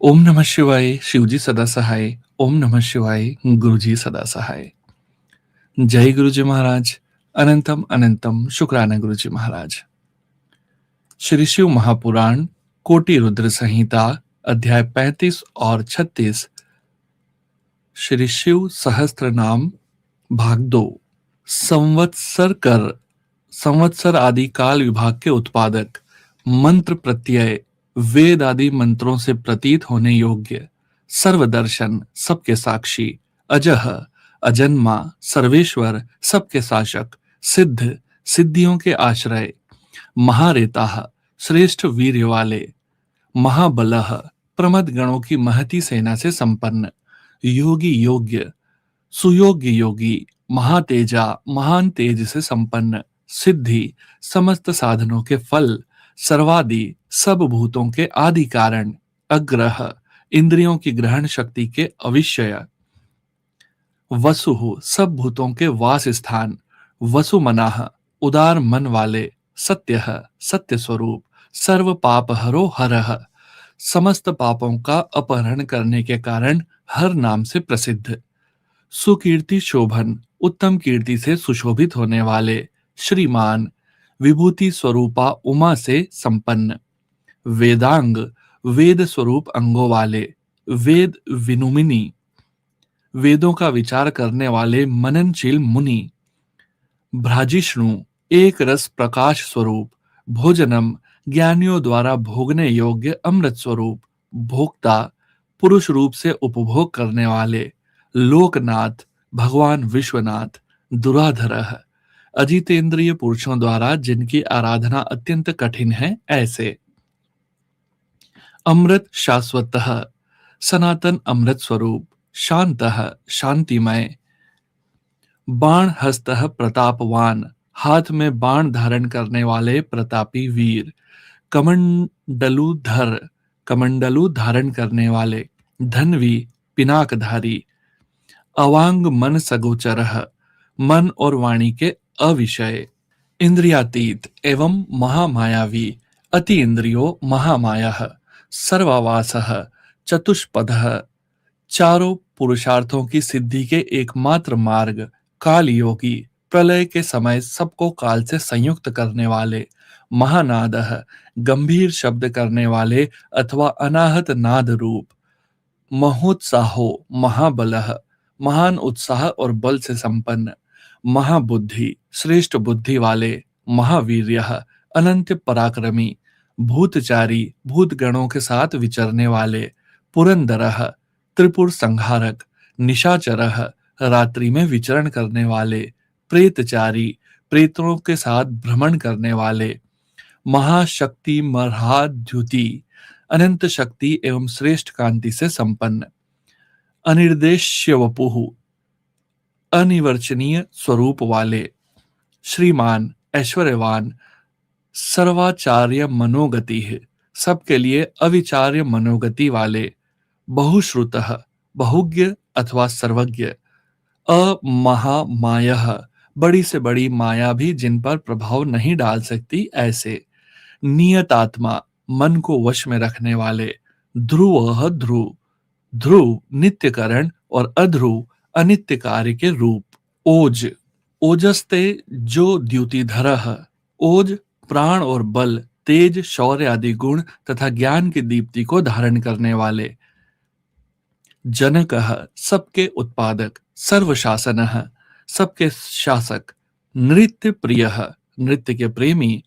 ओम नमः शिवाय, शिवजी सदा सहाय। ओम नमः शिवाय, गुरुजी सदा सहाय। जय गुरुजी महाराज। अनंतम अनंतम शुक्राना गुरुजी महाराज। श्री शिव महापुराण कोटि रुद्र संहिता अध्याय 35 और 36। श्री शिव सहस्त्र नाम भाग 2। संवत्सर कर संवत्सर आदि काल विभाग के उत्पादक, मंत्र प्रत्यय, वेद आदि मंत्रों से प्रतीत होने योग्य, सर्वदर्शन, सबके साक्षी, अजह, अजन्मा, सर्वेश्वर, सबके शासक, सिद्ध, सिद्धियों के आश्रय, महारेताह, श्रेष्ठ वीर्य वाले, महाबलह, प्रमद गणों की महती सेना से संपन्न, योगी योग्य, सुयोग्य योगी, महातेजा, महान तेज से संपन्न, सिद्धि, समस्त साधनों के फल, सर्वादि, सब भूतों के आदि कारण, अग्रह, इंद्रियों की ग्रहण शक्ति के अविषय, वसुहु, सब भूतों के वास स्थान, वसुमनाह, उदार मन वाले, सत्यः, सत्य स्वरूप, सर्व पाप हरो हरः, समस्त पापों का अपहरण करने के कारण हर नाम से प्रसिद्ध, सुकीर्ति शोभन, उत्तम कीर्ति से सुशोभित होने वाले, श्रीमान, विभूति स्वरूपा उमा से संपन्न, वेदांग, वेद स्वरूप अंगों वाले, वेद विनुमिनी, वेदों का विचार करने वाले मननशील मुनि, भ्राजिष्णु, एक रस प्रकाश स्वरूप, भोजनम, ज्ञानियों द्वारा भोगने योग्य अमृत स्वरूप, भोक्ता, पुरुष रूप से उपभोग करने वाले, लोकनाथ, भगवान विश्वनाथ, दुराधरः, अजितेंद्रिय पुरुषों द्वारा जिनकी आराधना अत्यंत कठिन है ऐसे, अमृत शाश्वतः, सनातन अमृत स्वरूप, शांतः, शांतिमय, बाण हस्तः प्रतापवान, हाथ में बाण धारण करने वाले प्रतापी वीर, कमंडलुधर, कमंडलु धारण करने वाले, धनवी, पिनाकधारी, अवांग मन सगोचरः, मन और वाणी के अविषय, इंद्रियातीत एवं महामायावी, अति इंद्रियो महामाया, सर्वावासः, चतुष्पदः, चारों पुरुषार्थों की सिद्धि के एकमात्र मार्ग, काल योगी, प्रलय के समय सबको काल से संयुक्त करने वाले, महानादः, गंभीर शब्द करने वाले अथवा अनाहत नाद रूप, महोत्साहो, महाबलः, महान उत्साह और बल से संपन्न, महाबुद्धि, श्रेष्ठ बुद्धि वाले, महावीर्यः, अनंत पराक्रमी, भूतचारी, भूत गणों के साथ विचरने वाले, पुरंदरः, त्रिपुर संहारक, निशाचरः, रात्रि में विचरण करने वाले, प्रेतचारी, प्रेतों के साथ भ्रमण करने वाले, महाशक्ति मर्हाद्युति, अनंत शक्ति एवं श्रेष्ठ कांति से संपन्न, अनिर्देश्य वपुः, अनिवर्चनीय स्वरूप वाले, श्रीमान, ऐश्वर्यवान, सर्वाचार्य मनोगति है, सबके लिए अविचार्य मनोगति वाले, बहुश्रुतः, बहुज्ञ अथवा सर्वज्ञ, अमहामायः, बड़ी से बड़ी माया भी जिन पर प्रभाव नहीं डाल सकती ऐसे, नियतात्मा, मन को वश में रखने वाले, ध्रुवः ध्रुव, ध्रुव नित्यकरण और अध्रुव अनित्य कार्य के रूप, ओज, ओजस्ते जो द्युतिधरः, ओज प्राण और बल, तेज, शौर्य आदि गुण तथा ज्ञान की दीप्ति को धारण करने वाले, जनकः, सबके उत्पादक, सर्वशासनः, सबके शासक, नृत्य प्रियः, नृत्य के प्रेमी,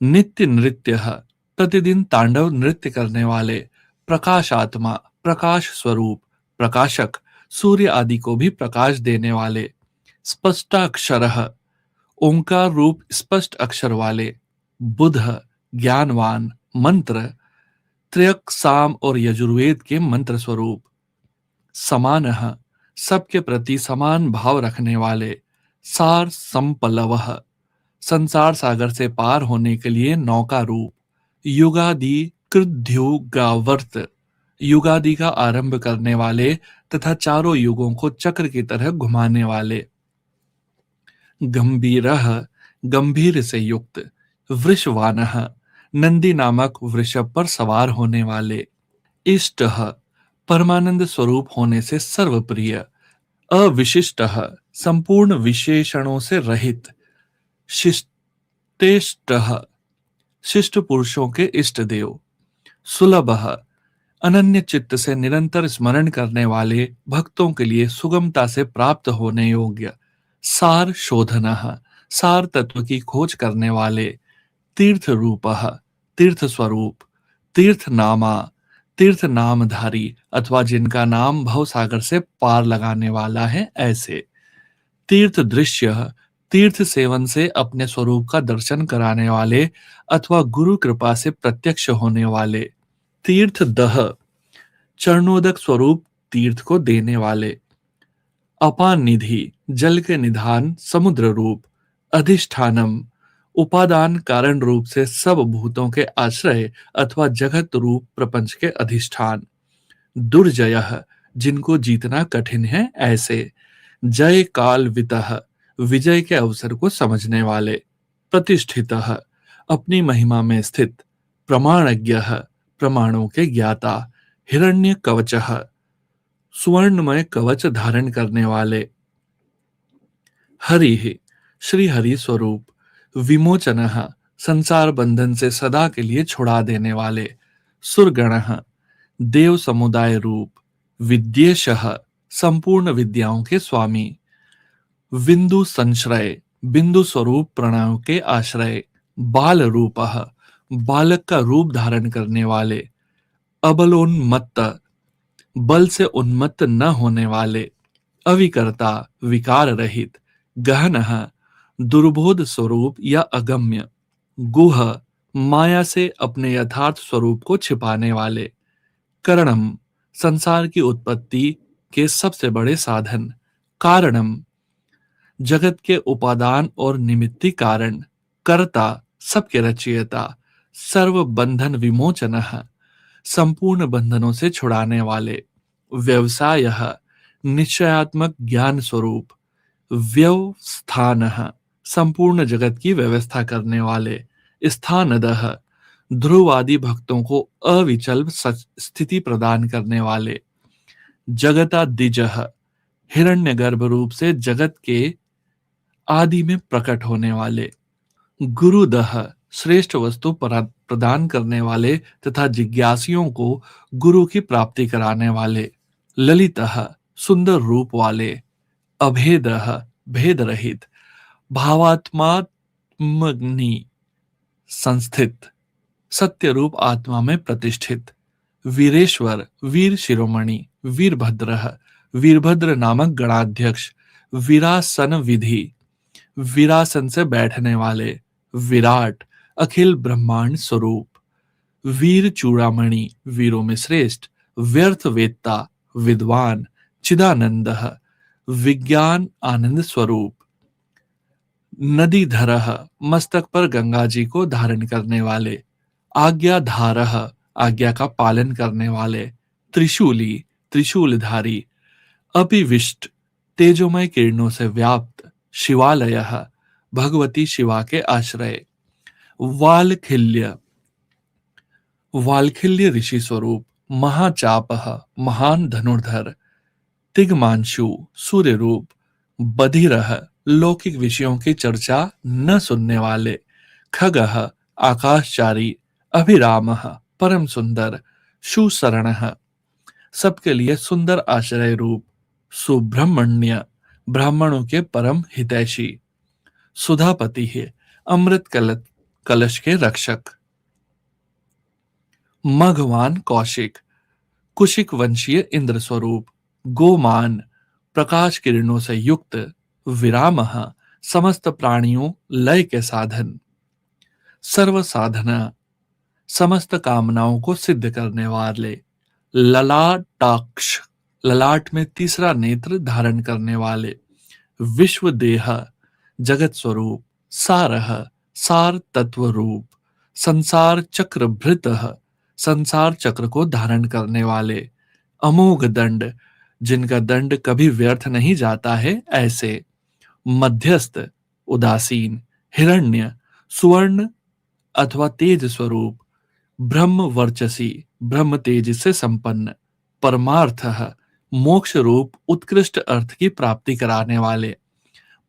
नित्य नृत्यः, प्रतिदिन तांडव नृत्य करने वाले, प्रकाशात्मा, प्रकाश स्वरूप, प्रकाशक, सूर्य आदि को भी प्रकाश देने वाले, स्पष्टाक्षरः, ओंकार रूप स्पष्ट अक्षर वाले, बुध, ज्ञानवान, मंत्र, त्रयक, साम और यजुर्वेद के मंत्र स्वरूप, समानः, सबके प्रति समान भाव रखने वाले, सार संपलवः, संसार सागर से पार होने के लिए नौका रूप, युगादि कृद्युगावर्त, युगादि का आरंभ करने वाले तथा चारों युगों को चक्र की तरह घुमाने वाले, गंभीरः, गंभीर से युक्त, वृषवानः, नंदी नामक वृषभ पर सवार होने वाले, इष्ट परमानंद स्वरूप होने से सर्वप्रिय। अविशिष्ट संपूर्ण विशेषणों से रहित। शिष्टेष्ट शिष्ट पुरुषों के इष्ट देव। सुलभ अनन्य चित्त से निरंतर स्मरण करने वाले भक्तों के लिए सुगमता से प्राप्त होने योग्य। सार शोधन सार तत्व की खोज करने वाले। तीर्थ रूप तीर्थ स्वरूप। तीर्थ नामा तीर्थ नामधारी अथवा जिनका नाम भवसागर से पार लगाने वाला है ऐसे। तीर्थ दृश्य तीर्थ सेवन से अपने स्वरूप का दर्शन कराने वाले अथवा गुरु कृपा से प्रत्यक्ष होने वाले। तीर्थ दह चरणोदक स्वरूप तीर्थ को देने वाले। अपान निधि जल के निधान समुद्र रूप। अधिष्ठानम उपादान कारण रूप से सब भूतों के आश्रय अथवा जगत रूप प्रपंच के अधिष्ठान। दुर्जय जिनको जीतना कठिन है ऐसे। जय काल वितः विजय के अवसर को समझने वाले। प्रतिष्ठित अपनी महिमा में स्थित। प्रमाणज्ञ प्रमाणों के ज्ञाता। हिरण्य कवच सुवर्णमय कवच धारण करने वाले। हरि श्री हरि स्वरूप। विमोचन संसार बंधन से सदा के लिए छुड़ा देने वाले। सुरगण देव समुदाय रूप। विद्येश संपूर्ण विद्याओं के स्वामी। बिंदु संश्रय बिंदु स्वरूप प्रणव के आश्रय। बाल रूप बालक का रूप धारण करने वाले। अबलोन्मत्त बल से उन्मत्त न होने वाले। अविकर्ता विकार रहित। गहन दुर्बोध स्वरूप या अगम्य। गुह माया से अपने यथार्थ स्वरूप को छिपाने वाले। करणम संसार की उत्पत्ति के सबसे बड़े साधन। कारणम जगत के उपादान और निमित्ति कारण। कर्ता सबके रचयिता। सर्व बंधन विमोचन संपूर्ण बंधनों से छुड़ाने वाले। व्यवसाय निश्चयात्मक ज्ञान स्वरूप। व्यवस्थान संपूर्ण जगत की व्यवस्था करने वाले। स्थानदः ध्रुव आदि भक्तों को अविचल स्थिति प्रदान करने वाले। जगता द्विजः हिरण्यगर्भ रूप से जगत के आदि में प्रकट होने वाले। गुरुदह श्रेष्ठ वस्तु प्रदान करने वाले तथा जिज्ञासियों को गुरु की प्राप्ति कराने वाले। ललितः सुंदर रूप वाले। अभेदः भेद रहित। भावात्मात्मनि संस्थित सत्य रूप आत्मा में प्रतिष्ठित। वीरेश्वर वीर शिरोमणि। वीरभद्र वीरभद्र नामक गणाध्यक्ष। वीरासन विधि वीरासन से बैठने वाले। विराट अखिल ब्रह्मांड स्वरूप। वीर चूड़ामणि वीरों में श्रेष्ठ। व्यर्थ वेत्ता विद्वान। चिदानंद विज्ञान आनंद स्वरूप। नदीधरः मस्तक पर गंगा जी को धारण करने वाले। आज्ञाधारः आज्ञा का पालन करने वाले। त्रिशूली त्रिशूलधारी। अपिविष्ट तेजोमय किरणों से व्याप्त। शिवालयः भगवती शिवा के आश्रय। वालखिल्य वालखिल्य ऋषि स्वरूप। महाचापः महान धनुर्धर। तिग्मांशु सूर्य रूप। बधिरः लौकिक विषयों की चर्चा न सुनने वाले। खगः आकाशचारी। अभिरामः परम सुंदर। सुशरणः सबके लिए सुंदर आश्रय रूप। सुब्रह्मण्य ब्राह्मणों के परम हितैषी। सुधापति है अमृत कलश के रक्षक। मघवान कौशिक कुशिक वंशीय इंद्र स्वरूप। गोमान प्रकाश किरणों से युक्त। विरामः समस्त प्राणियों लय के साधन। सर्व साधना समस्त कामनाओं को सिद्ध करने वाले। ललाटाक्ष ललाट में तीसरा नेत्र धारण करने वाले। विश्व देह जगत स्वरूप। सारह सार तत्व रूप। संसार चक्र भृतः संसार चक्र को धारण करने वाले। अमोघ दंड जिनका दंड कभी व्यर्थ नहीं जाता है ऐसे। मध्यस्थ उदासीन। हिरण्य सुवर्ण अथवा तेज स्वरूप। ब्रह्म वर्चसी ब्रह्म तेज से संपन्न, परमार्थ, मोक्ष रूप उत्कृष्ट अर्थ की प्राप्ति कराने वाले,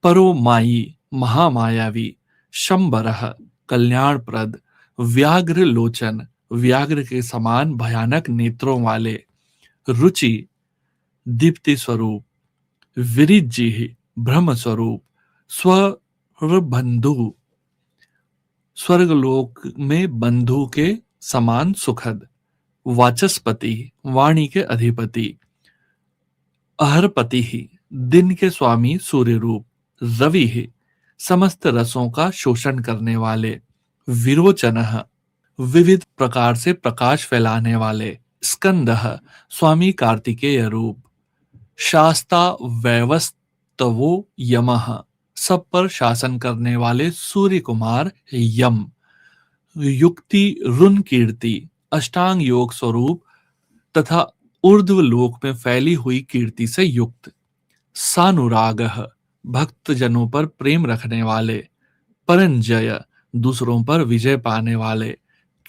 परोमायी, महामायावी, शंबरः, कल्याणप्रद, व्याघ्र लोचन, व्याघ्र के समान भयानक नेत्रों वाले, रुचि, दीप्ति स्वरूप, विरिज्जिः, ब्रह्म स्वरूप, स्वरबंधु, स्वर्गलोक में बंधु के समान सुखद, वाचस्पति, वाणी के अधिपति, अहरपति ही, दिन के स्वामी सूर्य रूप, रवि ही, समस्त रसों का शोषण करने वाले, विरोचनः, विविध प्रकार से प्रकाश फैलाने वाले, स्कंदः, स्वामी कार्तिकेय रूप, शास्ता वैवस्तवो यमः, सब पर शासन करने वाले सूर्य कुमार यम, युक्ति रुन कीर्ति, अष्टांग योग स्वरूप तथा ऊर्ध्व लोक में फैली हुई कीर्ति से युक्त, सानुरागः, भक्त जनों पर प्रेम रखने वाले, परंजय, दूसरों पर विजय पाने वाले,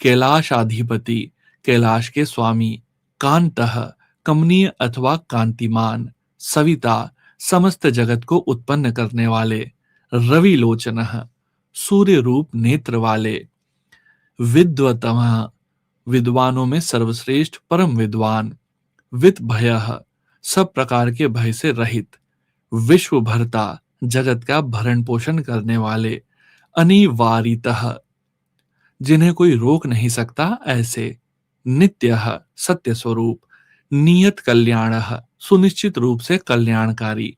कैलाशाधिपति, कैलाश के स्वामी, कांतः, कमनीय अथवा कांतिमान, सविता, समस्त जगत को उत्पन्न करने वाले, रविलोचनः, सूर्य रूप नेत्र वाले, विद्वतमः, विद्वानों में सर्वश्रेष्ठ परम विद्वान, वित भयः, सब प्रकार के भय से रहित, विश्व भरता, जगत का भरण पोषण करने वाले, अनिवारितः, जिन्हें कोई रोक नहीं सकता ऐसे, नित्यः, सत्य स्वरूप, नियत कल्याणः, सुनिश्चित रूप से कल्याणकारी,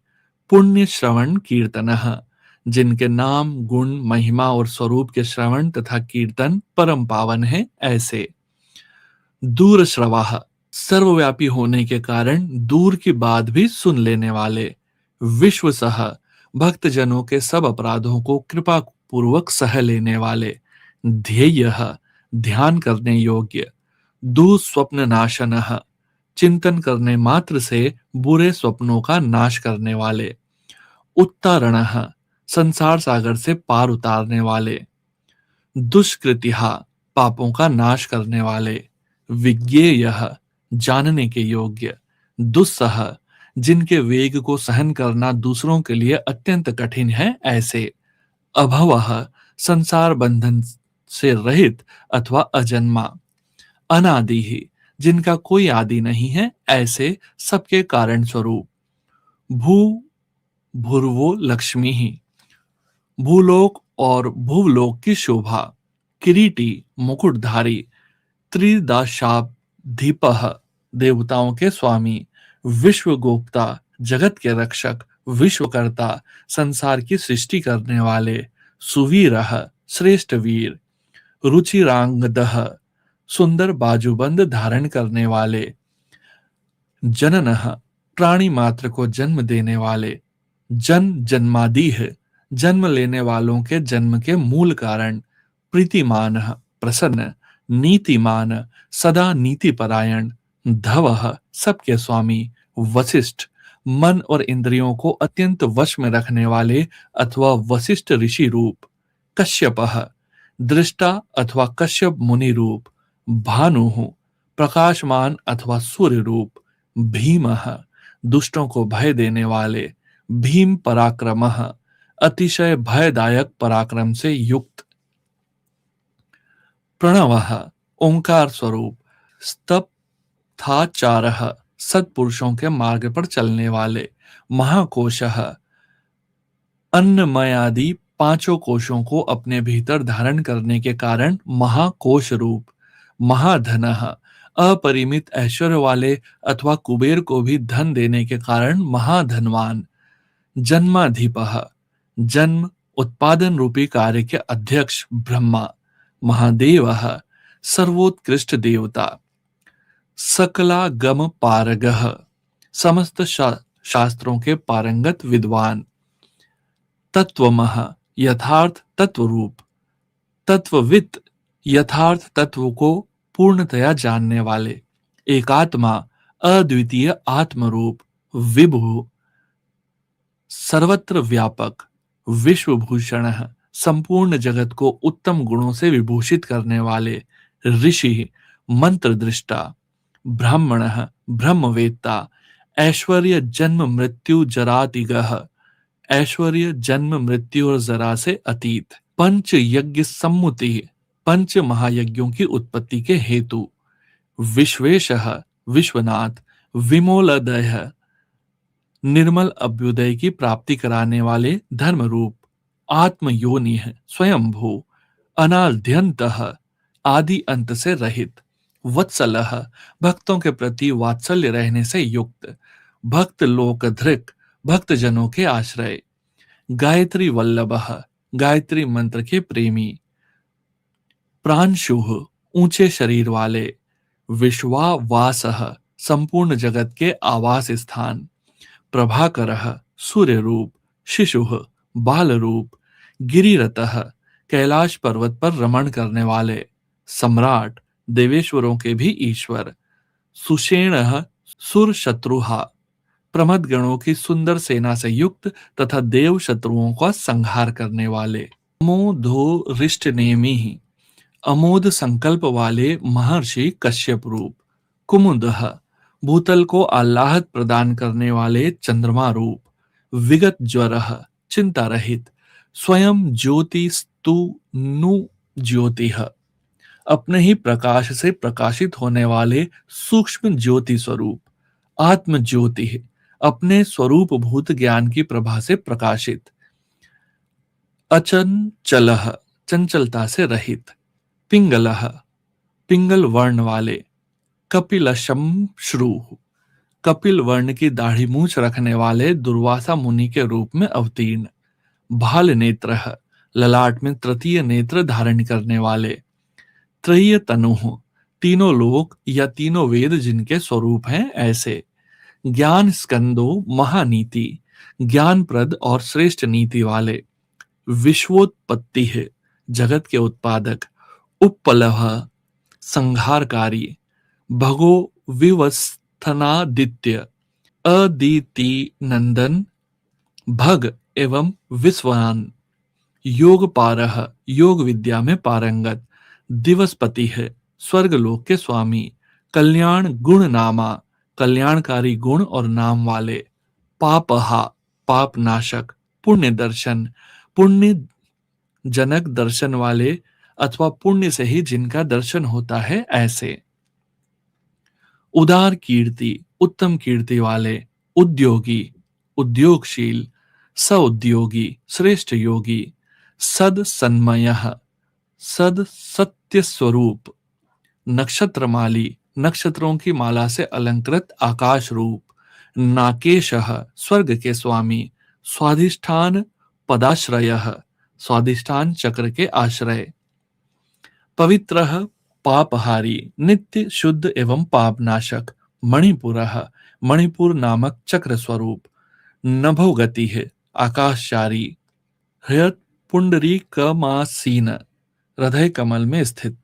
पुण्य श्रवण कीर्तनः, जिनके नाम गुण महिमा और स्वरूप के श्रवण तथा कीर्तन परम पावन है ऐसे, दूर श्रवाह, सर्वव्यापी होने के कारण दूर की बात भी सुन लेने वाले, विश्व सह, भक्त जनों के सब अपराधों को कृपा पूर्वक सह लेने वाले, ध्येय, ध्यान करने योग्य, दुःस्वप्न नाशनः, चिंतन करने मात्र से बुरे स्वप्नों का नाश करने वाले, उत्तारणः, संसार सागर से पार उतारने वाले, दुष्कृतिहा, पापों का नाश करने वाले, विज्ञेयः, जानने के योग्य, दुस्सह, जिनके वेग को सहन करना दूसरों के लिए अत्यंत कठिन है ऐसे, अभवः, संसार बंधन से रहित अथवा अजन्मा, अनादि ही, जिनका कोई आदि नहीं है ऐसे सबके कारण स्वरूप, भू भूर्वो लक्ष्मी ही, भूलोक और भूलोक की शोभा, किरीटी, मुकुटधारी, त्रिदशाब्दीपः, देवताओं के स्वामी, विश्वगोप्ता, जगत के रक्षक, विश्वकर्ता, संसार की सृष्टि करने वाले, सुवीरः, श्रेष्ठ वीर, रुचिरांगदः, सुंदर बाजूबंद धारण करने वाले, जननः, प्राणी मात्र को जन्म देने वाले, जन जन्मादिह, जन्म लेने वालों के जन्म के मूल कारण, प्रीतिमान, प्रसन्न, नीतिमान, सदा नीतिपरायण, धवः, सबके स्वामी, वशिष्ठ, मन और इंद्रियों को अत्यंत वश में रखने वाले अथवा वशिष्ठ ऋषि रूप, कश्यपः, दृष्टा अथवा कश्यप मुनि रूप, भानुः, प्रकाशमान अथवा सूर्य रूप, भीमः, दुष्टों को भय देने वाले, भीम पराक्रमः, अतिशय भयदायक पराक्रम से युक्त, प्रणवः, ओंकार स्वरूप, स्तप्थाचारः, सत्पुरुषों के मार्ग पर चलने वाले, महाकोशः, अन्नमयादि पांचों कोशों को अपने भीतर धारण करने के कारण महाकोश रूप, महाधनः, अपरिमित ऐश्वर्य वाले अथवा कुबेर को भी धन देने के कारण महाधनवान, जन्माधिपः, जन्म उत्पादन रूपी कार्य के अध्यक्ष ब्रह्मा, महादेवः, सर्वोत्कृष्ट देवता, सकलागम पारगः, समस्त शास्त्रों के पारंगत विद्वान, तत्वमः, यथार्थ तत्व रूप, तत्ववित्, यथार्थ तत्व को पूर्णतया जानने वाले, एकात्मा, अद्वितीय आत्मरूप, विभु, सर्वत्र व्यापक, विश्वभूषण, संपूर्ण जगत को उत्तम गुणों से विभूषित करने वाले, ऋषि, मंत्रदृष्टा, ब्राह्मणः ब्रह्मवेत्ता, ऐश्वर्य जन्म मृत्यु जरातिगः, ऐश्वर्य जन्म मृत्यु और जरा से अतीत, पंच यज्ञ सम्मुति, पंच महायज्ञों की उत्पत्ति के हेतु, विश्वेशः विश्वनाथ, विमोलदय निर्मल अभ्युदय की प्राप्ति कराने वाले धर्म रूप, आत्म योनि स्वयंभू, अनाद्यंतः आदि अंत से रहित, वत्सलः भक्तों के प्रति वात्सल्य रहने से युक्त, भक्त लोकधृक भक्त जनों के आश्रय, गायत्री वल्लभः गायत्री मंत्र के प्रेमी, प्रांशुः ऊंचे शरीर वाले, विश्वावासः संपूर्ण जगत के आवास स्थान, प्रभाकरः सूर्य रूप, शिशुः बाल रूप, गिरिरतः कैलाश पर्वत पर रमण करने वाले, सम्राट देवेश्वरों के भी ईश्वर, सुषेणः सुर शत्रुहा प्रमद गणों की सुंदर सेना से युक्त तथा देव शत्रुओं का संहार करने वाले, अमोधो रिष्ट नेमी अमोद संकल्प वाले महर्षि कश्यप रूप, कुमुदः भूतल को आह्लाद प्रदान करने वाले चंद्रमा रूप, विगत ज्वरः चिंता रहित, स्वयं ज्योति स्तु नु ज्योतिः अपने ही प्रकाश से प्रकाशित होने वाले सूक्ष्म ज्योति स्वरूप, आत्म ज्योति अपने स्वरूप भूत ज्ञान की प्रभा से प्रकाशित, अचंचलः चंचलता से रहित, पिंगलः पिंगल वर्ण वाले, कपिलशम श्रू कपिल वर्ण की दाढ़ी मूछ रखने वाले दुर्वासा मुनि के रूप में अवतीर्ण, भाल नेत्र ललाट में तृतीय नेत्र धारण करने वाले, त्रयीय तनुः तीनों लोक या तीनों वेद जिनके स्वरूप हैं ऐसे, ज्ञान स्कंदो महानीति ज्ञानप्रद और श्रेष्ठ नीति वाले, विश्वोत्पत्ति है जगत के उत्पादक, उपलभ संहारकारी, भगो विवस्थनादित्य अदिति नंदन भग एवं विश्वान, योग पारह योग विद्या में पारंगत, दिवसपति है स्वर्गलोक के स्वामी, कल्याण गुण नामा कल्याणकारी गुण और नाम वाले, पापहा पाप नाशक, पुण्य दर्शन पुण्य जनक दर्शन वाले अथवा पुण्य से ही जिनका दर्शन होता है ऐसे, उदार कीर्ति उत्तम कीर्ति वाले, उद्योगी उद्योगशील, सउद्योगी श्रेष्ठ योगी, सद सन्मयः सद सत्य स्वरूप, नक्षत्रमाली नक्षत्रों की माला से अलंकृत आकाश रूप, नाकेशः स्वर्ग के स्वामी, स्वाधिष्ठान पदाश्रयः स्वाधिष्ठान चक्र के आश्रय, पवित्रः पापहारी नित्य शुद्ध एवं पापनाशक, मणिपुरः मणिपुर नामक चक्र स्वरूप, नभोगति है आकाशचारी, हृत पुंडरी कमासीन हृदय कमल में स्थित,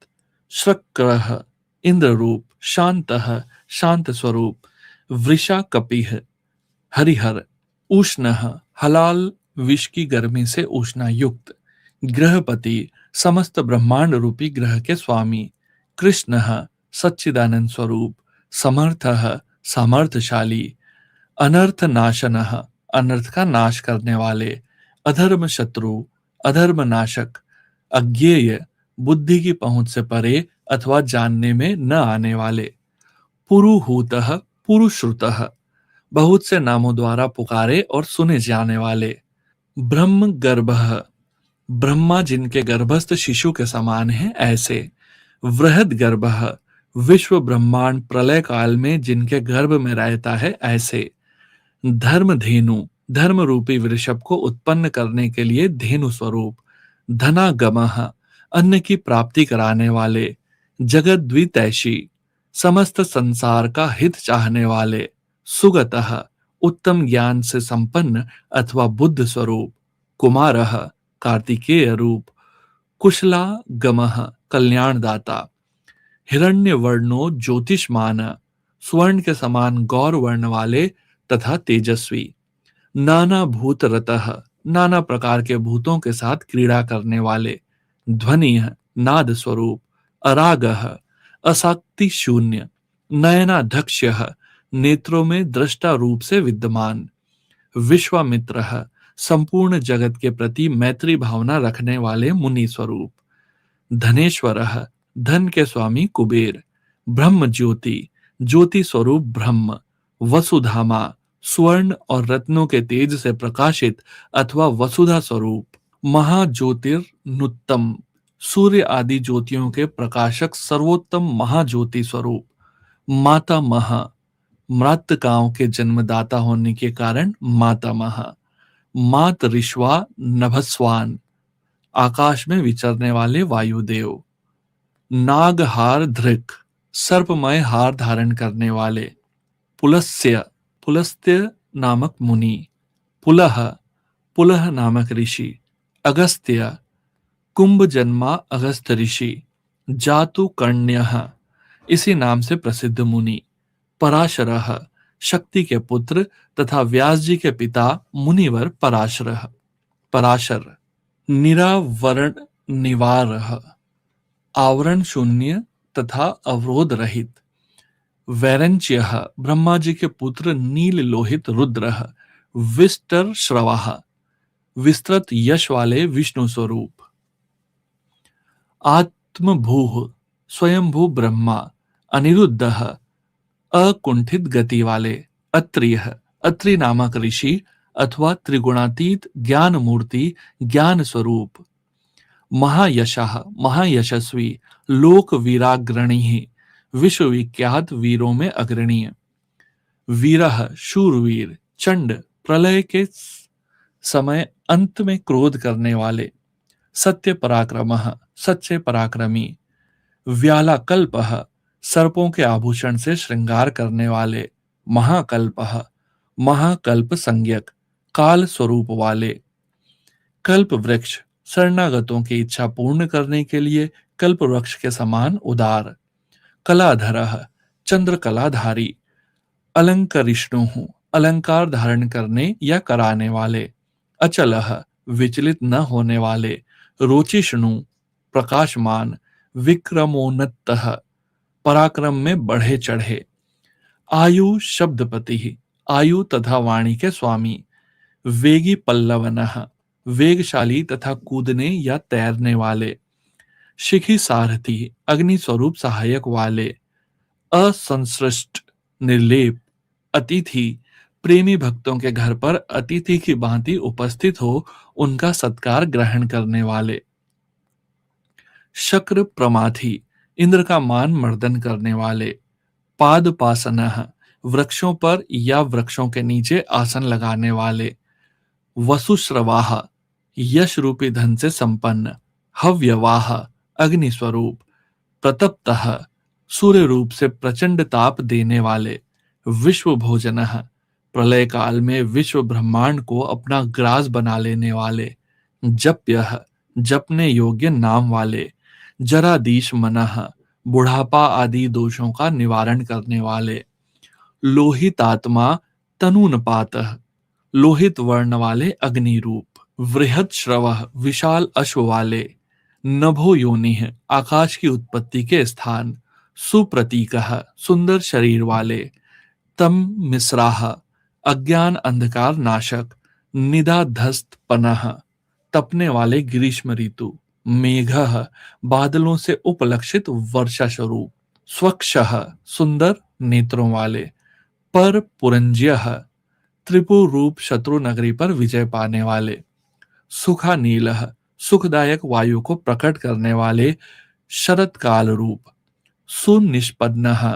श्रक्रः इंद्र रूप, शांतः शांत स्वरूप, वृषा कपिः हरिहर, उष्णः हलाल विष की गर्मी से उष्णा युक्त, गृहपति समस्त ब्रह्मांड रूपी ग्रह के स्वामी, कृष्णः सच्चिदानंद स्वरूप, समर्थः सामर्थ्यशाली, अनर्थ नाशनः अनर्थ का नाश करने वाले, अधर्म शत्रु अधर्म नाशक, अज्ञेय बुद्धि की पहुंच से परे अथवा जानने में न आने वाले, पुरुहूतः पुरुश्रुतः बहुत से नामों द्वारा पुकारे और सुने जाने वाले, ब्रह्म गर्भः ब्रह्मा जिनके गर्भस्थ शिशु के समान है ऐसे, वृहद गर्भः विश्व ब्रह्मांड प्रलय काल में जिनके गर्भ में रहता है ऐसे, धर्म धेनु धर्म रूपी वृषभ को उत्पन्न करने के लिए धेनु स्वरूप, धनागमः अन्न की प्राप्ति कराने वाले, जगत द्वितैषी समस्त संसार का हित चाहने वाले, सुगतः उत्तम ज्ञान से संपन्न अथवा बुद्ध स्वरूप, कुमारः कार्तिकेय रूप, कुशलागमः कल्याणदाता, हिरण्य वर्णो ज्योतिषमान स्वर्ण के समान गौर वर्ण वाले तथा तेजस्वी, नाना भूत रतः नाना प्रकार के भूतों के साथ क्रीड़ा करने वाले, ध्वनि नाद स्वरूप, अरागः असाक्ति शून्य, नयनाध्यक्ष, नेत्रों में दृष्टा रूप से विद्यमान, विश्वामित्र, संपूर्ण जगत के प्रति मैत्री भावना रखने वाले मुनि स्वरूप, धनेश्वर, धन के स्वामी कुबेर, ब्रह्म ज्योति, ज्योति स्वरूप ब्रह्म, वसुधामा, स्वर्ण और रत्नों के तेज से प्रकाशित अथवा वसुधा स्वरूप, महाज्योतिर्नुत्तम, सूर्य आदि ज्योतियों के प्रकाशक सर्वोत्तम महाज्योति स्वरूप, माता महा, मृतकाओं के जन्मदाता होने के कारण माता महा, मात ऋष्वा नभस्वान, आकाश में विचरने वाले वायुदेव, नागहार धृक, सर्पमय हार धारण करने वाले, पुलस्त्य, पुलस्त्य नामक मुनि, पुलह, पुलह नामक ऋषि, अगस्त्य, कुंभ जन्मा अगस्त ऋषि, जातु कर्ण्यः, इसी नाम से प्रसिद्ध मुनि, पराशरः, शक्ति के पुत्र तथा व्यास जी के पिता मुनिवर पराशर, निरावरण निवारः, आवरण शून्य तथा अवरोध रहित, वैरंच्यः, ब्रह्मा जी के पुत्र नील लोहित रुद्र, विस्तर श्रवः, विस्तृत यश वाले विष्णु स्वरूप, आत्मभूः, स्वयंभू ब्रह्मा, अनिरुद्धः, अकुंठित गति वाले, अत्रियः, अत्रि नामक ऋषि अथवा त्रिगुणातीत ज्ञान मूर्ति, ज्ञान स्वरूप, महायशः, महायशस्वी, लोक वीराग्रणी, विश्वविख्यात वीरों में अग्रणीय, वीरः, शूरवीर, चंड, प्रलय के समय अंत में क्रोध करने वाले, सत्य पराक्रमः, सच्चे पराक्रमी, व्यालाकल्पः, सर्पों के आभूषण से श्रृंगार करने वाले, महाकल्पः, महाकल्प संज्ञक, काल स्वरूप वाले, कल्प वृक्ष, शरणागतों की इच्छा पूर्ण करने के लिए कल्प वृक्ष के समान उदार, कलाधरः, चंद्र कलाधारी, अलंकरिष्णुः, अलंकार धारण करने या कराने वाले, अचलः, विचलित न होने वाले, रोचिष्णु, प्रकाशमान, विक्रमोन्नतः, पराक्रम में बढ़े चढ़े, आयु शब्दपति, आयु तथा वाणी के स्वामी, वेगी पल्लवनः, वेगशाली तथा कूदने या तैरने वाले, शिखी सारथी, अग्नि स्वरूप सहायक वाले, असंसृष्ट, निर्लेप, अतिथि, प्रेमी भक्तों के घर पर अतिथि की भांति उपस्थित हो उनका सत्कार ग्रहण करने वाले, शक्र प्रमाथी, इंद्र का मान मर्दन करने वाले, पादपासनः, वृक्षों पर या वृक्षों के नीचे आसन लगाने वाले, वसुश्रवाह, यश रूपी धन से संपन्न, हव्यवाह, अग्नि स्वरूप, प्रतप्तः, सूर्य रूप से प्रचंड ताप देने वाले, विश्व भोजनः, प्रलय काल में विश्व ब्रह्मांड को अपना ग्रास बना लेने वाले, जप्यः, जपने योग्य नाम वाले, जराधीश मनः, बुढ़ापा आदि दोषों का निवारण करने वाले, लोहितात्मा, तनूनपातः, लोहित वर्ण वाले अग्नि रूप, वृहद श्रवः, विशाल अश्व वाले, नभो योनिः, आकाश की उत्पत्ति के स्थान, सुप्रतीकः, सुंदर शरीर वाले, तम मिश्राः, अज्ञान अंधकार नाशक, निदाधस्त पनः, तपने वाले ग्रीष्म ऋतु, मेघः, बादलों से उपलक्षित वर्षा स्वरूप, स्वक्षः, सुंदर नेत्रों वाले, पर पुरंज्यः, त्रिपुर रूप शत्रु नगरी पर विजय पाने वाले, सुखा नीलः, सुखदायक वायु को प्रकट करने वाले, शरत काल रूप, सुनिष्पन्नः,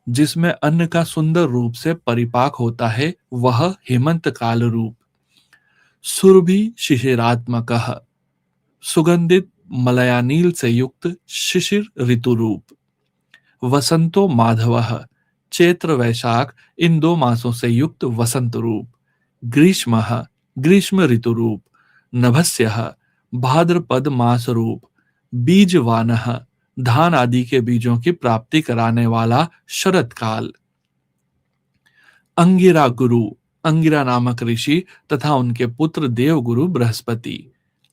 जिसमें अन्न का सुंदर रूप से परिपाक होता है वह हेमंत काल रूप, सुरभि शिशिरात्मकः, सुगंधित मलयानील से युक्त शिशिर ऋतु रूप, वसंतो माधवः, चैत्र वैशाख इन 2 मासों से युक्त वसंत रूप, ग्रीष्मः, ग्रीष्म ऋतु रूप, नभस्यः, भाद्रपद मास रूप, बीजवानः, धान आदि के बीजों की प्राप्ति कराने वाला शरत काल, अंगिरा गुरु, अंगिरा नामक ऋषि तथा उनके पुत्र देवगुरु बृहस्पति,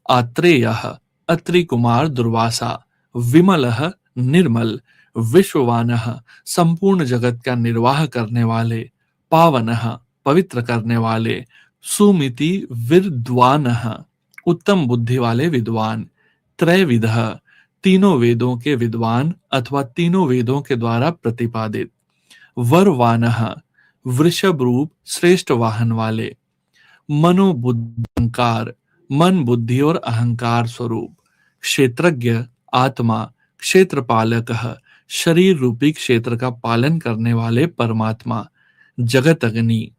आत्रेयः, अत्रि कुमार दुर्वासा, विमलः, निर्मल, विश्ववानः संपूर्ण जगत का निर्वाह करने वाले, पावनः पवित्र करने वाले, सुमिति विद्वानः उत्तम बुद्धि वाले विद्वान, त्रैविधः तीनों वेदों के विद्वान अथवा तीनों वेदों के द्वारा प्रतिपादित, वरवानः वृषभ रूप श्रेष्ठ वाहन वाले, मनोबुद्धि अहंकार मन बुद्धि और अहंकार स्वरूप, क्षेत्रज्ञ आत्मा, क्षेत्रपालक शरीर रूपी क्षेत्र का पालन करने वाले परमात्मा, जगतग्नि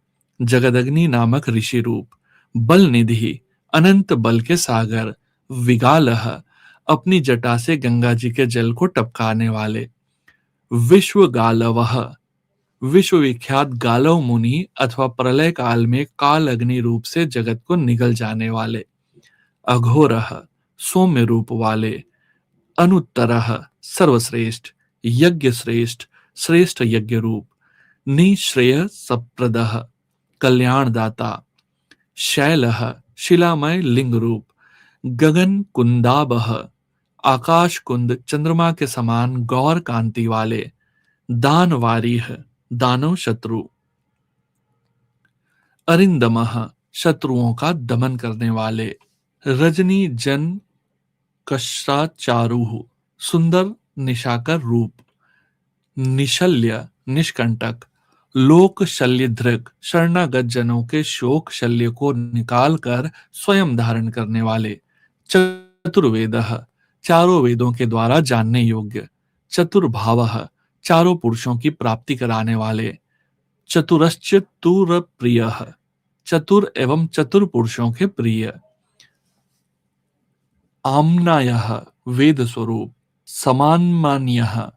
जगदग्नि नामक ऋषि रूप, बल निधि अनंत बल के सागर, विगालह अपनी जटा से गंगा जी के जल को टपकाने वाले, विश्व गालवः विश्वविख्यात गालव मुनि अथवा प्रलय काल में काल अग्नि रूप से जगत को निगल जाने वाले, अघोरः सौम्य रूप वाले, अनुत्तरः सर्वश्रेष्ठ, यज्ञ श्रेष्ठ, श्रेष्ठ यज्ञ रूप, निश्रेय सप्रदः कल्याणदाता, शैलः शिलामय लिंग रूप, गगन कुंदाबह आकाश कुंद चंद्रमा के समान गौर कांति वाले, दानवारीह दानव शत्रु, अरिंदमः शत्रुओं का दमन करने वाले, रजनी जन कशाचारुः सुंदर निशाकर रूप, निशल्य निष्कंटक, लोक शल्य धृक शरणागत जनों के शोक शल्य को निकाल कर स्वयं धारण करने वाले, चतुर्वेदः चारों वेदों के द्वारा जानने योग्य, चतुर्भावः चारों पुरुषों की प्राप्ति कराने वाले, चतुरश्चतुर प्रियः चतुर एवं चतुर पुरुषों के प्रिय, आम्नायः वेद स्वरूप, समानमान्यः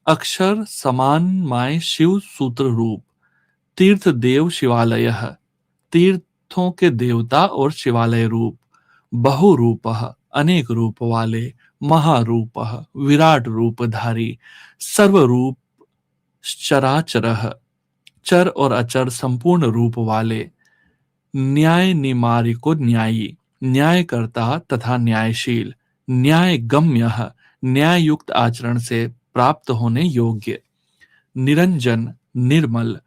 अक्षर समानमाय शिव सूत्र रूप, तीर्थ देव शिवालयः तीर्थों के देवता और शिवालय रूप, बहुरूपः अनेक रूप वाले, महारूपः विराट रूपधारी, सर्वरूप चराचरः चर और अचर संपूर्ण रूप वाले, न्याय निमारिको न्यायी न्यायकर्ता तथा न्यायशील, न्याय गम्य न्याय युक्त आचरण से प्राप्त होने योग्य, निरंजन निर्मल,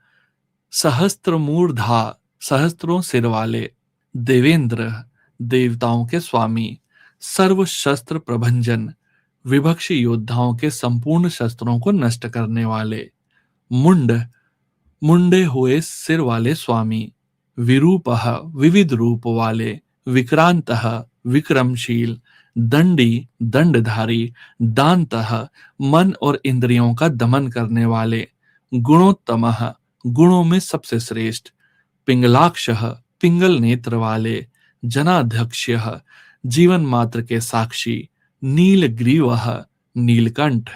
सहस्त्रमूर्धा सहस्त्रों सिर वाले, देवेंद्र देवताओं के स्वामी, सर्व शस्त्र प्रभंजन विभक्षी योद्धाओं के संपूर्ण शस्त्रों को नष्ट करने वाले, मुंड मुंडे हुए सिर वाले स्वामी, विरूपः विविध रूप वाले, विक्रांतः विक्रमशील, दंडी दंडधारी, दांतः मन और इंद्रियों का दमन करने वाले, गुणोत्तमः गुणों में सबसे श्रेष्ठ, पिंगलाक्षः पिंगल नेत्र वाले, जनाध्यक्षः जीवन मात्र के साक्षी, नीलग्रीवः नीलकंठ,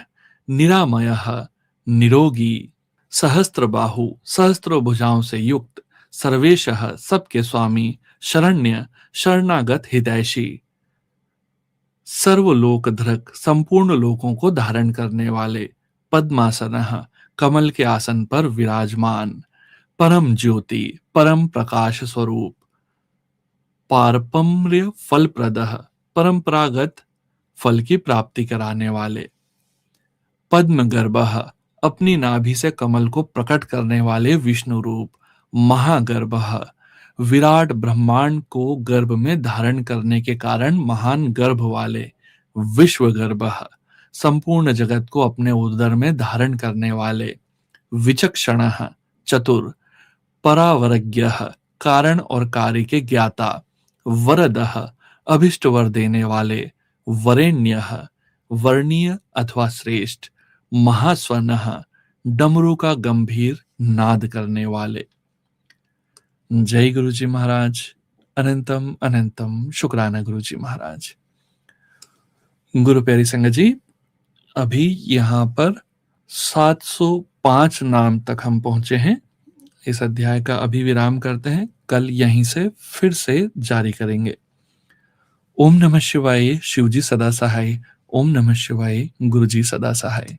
निरामयः निरोगी, सहस्त्रबाहु सहस्त्र भुजाओं से युक्त, सर्वेशः सबके स्वामी, शरण्य शरणागत हितैषी, सर्वलोकधृक संपूर्ण लोकों को धारण करने वाले, पद्मासनः कमल के आसन पर विराजमान, परम ज्योति परम प्रकाश स्वरूप, पारपम्य फलप्रदः परंपरागत फल की प्राप्ति कराने वाले, पद्मगर्भः अपनी नाभि से कमल को प्रकट करने वाले विष्णु रूप, महागर्भः विराट ब्रह्मांड को गर्भ में धारण करने के कारण महान गर्भ वाले, विश्वगर्भः संपूर्ण जगत को अपने उदर में धारण करने वाले, विचक्षणः चतुर, परावरज्ञः कारण और कार्य के ज्ञाता, वरदः अभिष्ट वर देने वाले, वरेण्यः वर्णीय अथवा श्रेष्ठ, महास्वनः डमरू का गंभीर नाद करने वाले। जय गुरु जी महाराज। अनंतम अनंतम शुक्राना गुरु जी महाराज। गुरु प्यारी संगत जी, अभी यहाँ पर 705 नाम तक हम पहुंचे हैं। इस अध्याय का अभी विराम करते हैं, कल यहीं से फिर से जारी करेंगे। ओम नमः शिवाय। शिव जी सदा सहाय। ओम नमः शिवाय। गुरु जी सदा सहाय।